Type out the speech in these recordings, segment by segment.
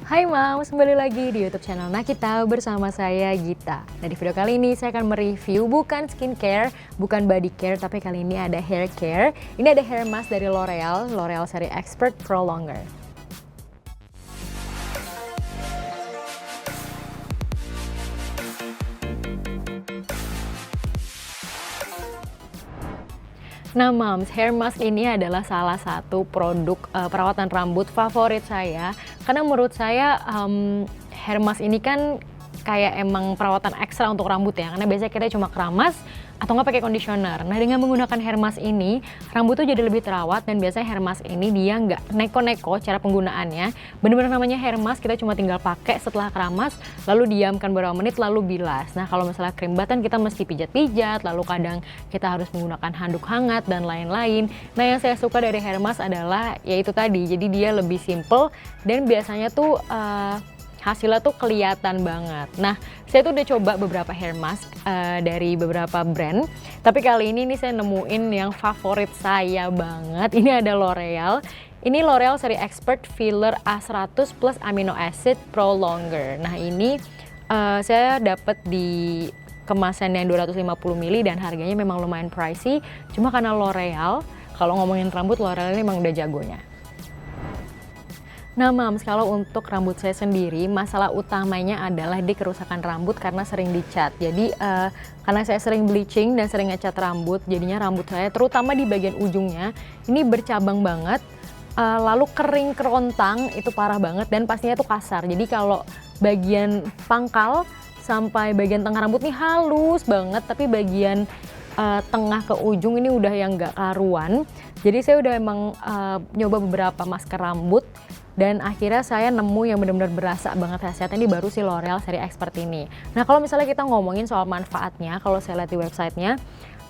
Hai Mams, kembali lagi di YouTube channel Nakita bersama saya Gita. Nah, di video kali ini saya akan mereview bukan skincare, bukan body care, tapi kali ini ada hair care. Ini ada hair mask dari L'Oreal, L'Oreal seri Expert Pro Longer. Nah Mams, hair mask ini adalah salah satu produk perawatan rambut favorit saya. Karena menurut saya hair mask ini kan kayak emang perawatan ekstra untuk rambut ya. Karena biasanya kita cuma keramas atau nggak pakai conditioner. Nah dengan menggunakan hair mask ini, rambut tuh jadi lebih terawat. Dan biasanya hair mask ini dia nggak neko-neko cara penggunaannya. Bener-bener namanya hair mask, kita cuma tinggal pakai setelah keramas, lalu diamkan beberapa menit, lalu bilas. Nah kalau misalnya krim batan kita mesti pijat-pijat, lalu kadang kita harus menggunakan handuk hangat dan lain-lain. Nah yang saya suka dari hair mask adalah yaitu tadi, jadi dia lebih simple dan biasanya tuh hasilnya tuh kelihatan banget. Nah, saya tuh udah coba beberapa hair mask dari beberapa brand. Tapi kali ini nih saya nemuin yang favorit saya banget. Ini ada L'Oreal. Ini L'Oreal seri Expert Filler A100 plus Amino Acid Pro Longer. Nah, ini saya dapat di kemasan yang 250 ml dan harganya memang lumayan pricey. Cuma karena L'Oreal, kalau ngomongin rambut L'Oreal ini memang udah jagonya. Nah Mams, kalau untuk rambut saya sendiri, masalah utamanya adalah di kerusakan rambut karena sering dicat. Jadi karena saya sering bleaching dan sering ngecat rambut, jadinya rambut saya terutama di bagian ujungnya ini bercabang banget, lalu kering kerontang, itu parah banget dan pastinya itu kasar. Jadi kalau bagian pangkal sampai bagian tengah rambut nih halus banget, tapi bagian tengah ke ujung ini udah yang gak karuan. Jadi saya udah emang nyoba beberapa masker rambut dan akhirnya saya nemu yang benar-benar berasa banget hasilnya ini baru si L'Oreal seri Expert ini. Nah kalau misalnya kita ngomongin soal manfaatnya, kalau saya lihat di websitenya,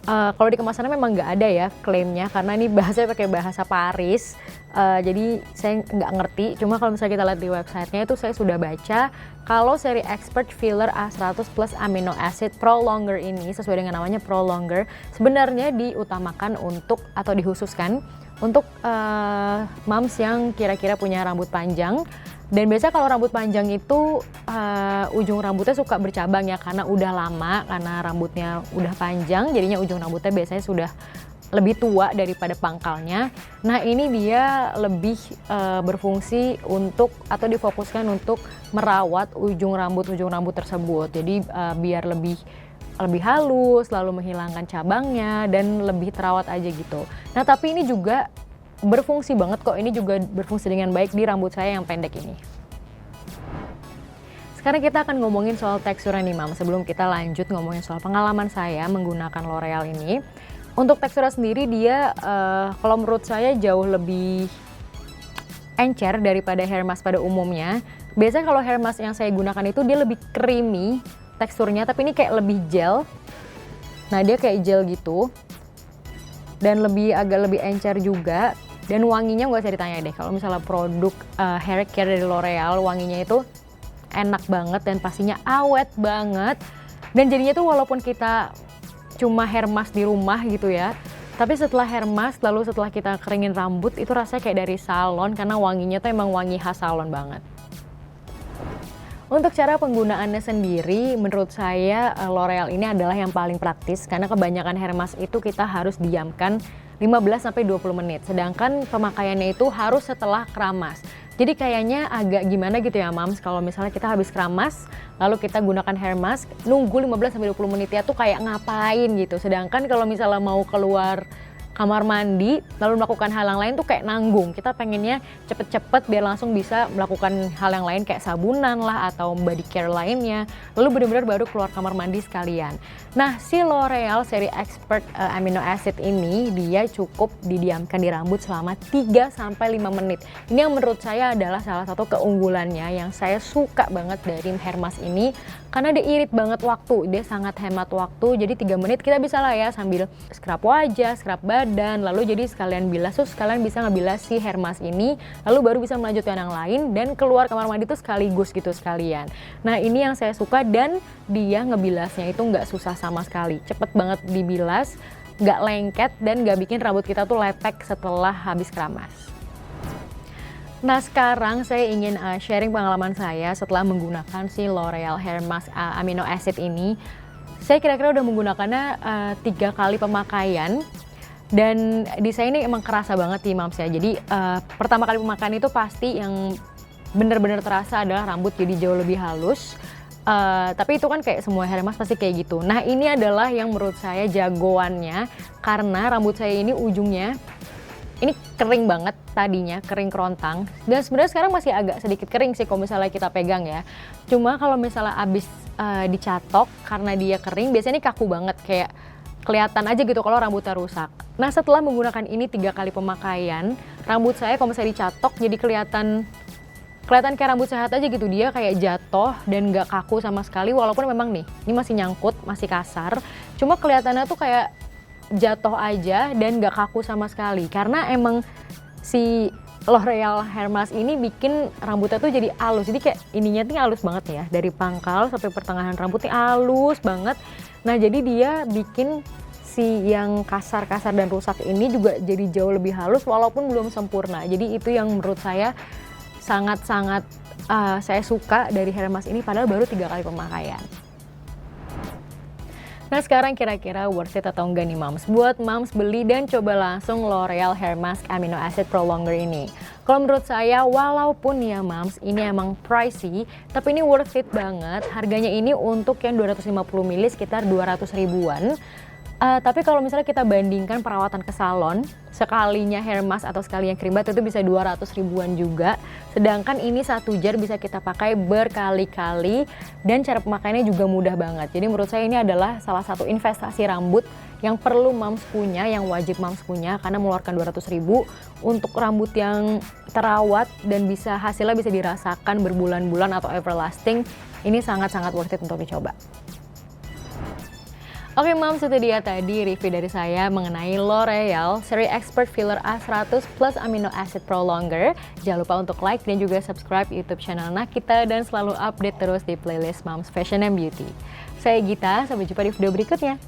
kalau di kemasannya memang nggak ada ya klaimnya karena ini bahasanya pakai bahasa Paris, jadi saya nggak ngerti. Cuma kalau misalnya kita lihat di websitenya itu saya sudah baca kalau seri Expert Filler A100 plus Amino Acid Pro Longer ini sesuai dengan namanya Pro Longer sebenarnya diutamakan untuk atau dikhususkan untuk moms yang kira-kira punya rambut panjang. Dan biasanya kalau rambut panjang itu ujung rambutnya suka bercabang ya karena udah lama, karena rambutnya udah panjang jadinya ujung rambutnya biasanya sudah lebih tua daripada pangkalnya. Nah ini dia lebih berfungsi untuk atau difokuskan untuk merawat ujung rambut tersebut. Jadi biar lebih halus, lalu menghilangkan cabangnya dan lebih terawat aja gitu. Nah tapi ini juga berfungsi banget kok, ini juga berfungsi dengan baik di rambut saya yang pendek ini. Sekarang kita akan ngomongin soal teksturnya nih Mam, sebelum kita lanjut ngomongin soal pengalaman saya menggunakan L'Oreal ini. Untuk teksturnya sendiri dia kalau menurut saya jauh lebih encer daripada hair mask pada umumnya. Biasanya kalau hair mask yang saya gunakan itu dia lebih creamy teksturnya, tapi ini kayak lebih gel. Nah dia kayak gel gitu dan agak lebih encer juga. Dan wanginya nggak usah ditanya deh, kalau misalnya produk hair care dari L'Oreal wanginya itu enak banget dan pastinya awet banget. Dan jadinya tuh walaupun kita cuma hair mask di rumah gitu ya, tapi setelah hair mask lalu setelah kita keringin rambut itu rasanya kayak dari salon karena wanginya tuh emang wangi khas salon banget. Untuk cara penggunaannya sendiri, menurut saya L'Oreal ini adalah yang paling praktis karena kebanyakan hair mask itu kita harus diamkan 15-20 menit. Sedangkan pemakaiannya itu harus setelah keramas. Jadi kayaknya agak gimana gitu ya Mams, kalau misalnya kita habis keramas, lalu kita gunakan hair mask, nunggu 15-20 menit ya tuh kayak ngapain gitu. Sedangkan kalau misalnya mau keluar kamar mandi lalu melakukan hal yang lain tuh kayak nanggung. Kita pengennya cepet-cepet biar langsung bisa melakukan hal yang lain kayak sabunan lah atau body care lainnya, lalu benar-benar baru keluar kamar mandi sekalian. Nah si L'Oreal seri Expert Amino Acid ini dia cukup didiamkan di rambut selama 3-5 menit. Ini yang menurut saya adalah salah satu keunggulannya yang saya suka banget dari hair mask ini karena dia irit banget waktu, dia sangat hemat waktu. Jadi 3 menit kita bisa lah ya sambil scrub wajah, scrub badan, lalu jadi sekalian bilas tuh sekalian bisa ngebilas si hair mask ini, lalu baru bisa melanjutkan yang lain dan keluar kamar mandi tuh sekaligus gitu sekalian. Nah ini yang saya suka dan dia ngebilasnya itu nggak susah sama sekali, cepet banget dibilas, nggak lengket dan nggak bikin rambut kita tuh lepek setelah habis keramas. Nah sekarang saya ingin sharing pengalaman saya setelah menggunakan si L'Oreal Hair Mask Amino Acid ini. Saya kira-kira udah menggunakannya 3 kali pemakaian. Dan di saya ini emang kerasa banget nih Mams ya. Jadi pertama kali pemakaian itu pasti yang bener-bener terasa adalah rambut jadi jauh lebih halus. Tapi itu kan kayak semua hair mask pasti kayak gitu. Nah ini adalah yang menurut saya jagoannya, karena rambut saya ini ujungnya ini kering banget tadinya, kering kerontang. Dan sebenarnya sekarang masih agak sedikit kering sih kalau misalnya kita pegang ya. Cuma kalau misalnya abis dicatok karena dia kering, biasanya ini kaku banget, kayak kelihatan aja gitu kalau rambutnya rusak. Nah setelah menggunakan ini 3 kali pemakaian, rambut saya kalau misalnya dicatok jadi kelihatan kayak rambut sehat aja gitu. Dia kayak jatuh dan gak kaku sama sekali, walaupun memang nih ini masih nyangkut, masih kasar, cuma kelihatannya tuh kayak jatuh aja dan gak kaku sama sekali, karena emang si L'Oreal Hair Mask ini bikin rambutnya tuh jadi halus. Jadi kayak ininya tuh halus banget ya, dari pangkal sampai pertengahan rambutnya halus banget. Nah jadi dia bikin si yang kasar-kasar dan rusak ini juga jadi jauh lebih halus walaupun belum sempurna. Jadi itu yang menurut saya sangat-sangat saya suka dari hair mask ini, padahal baru 3 kali pemakaian. Nah sekarang kira-kira worth it atau enggak nih Mams? Buat Mams beli dan coba langsung L'Oreal Hair Mask Amino Acid Prolonger ini. Kalau menurut saya, walaupun ya Mams ini emang pricey, tapi ini worth it banget. Harganya ini untuk yang 250 ml sekitar 200 ribuan. Tapi kalau misalnya kita bandingkan perawatan ke salon, sekalinya hair mask atau sekalinya krim bath itu bisa 200 ribuan juga. Sedangkan ini 1 jar bisa kita pakai berkali-kali dan cara pemakaiannya juga mudah banget. Jadi menurut saya ini adalah salah satu investasi rambut yang perlu Mams punya, yang wajib Mams punya, karena mengeluarkan 200 ribu untuk rambut yang terawat dan hasilnya bisa dirasakan berbulan-bulan atau everlasting. Ini sangat-sangat worth it untuk dicoba. Oke Mams, itu dia tadi review dari saya mengenai L'Oreal Seri Expert Filler A100 Plus Amino Acid Prolonger. Jangan lupa untuk like dan juga subscribe YouTube channel Nakita dan selalu update terus di playlist Mams Fashion and Beauty. Saya Gita, sampai jumpa di video berikutnya.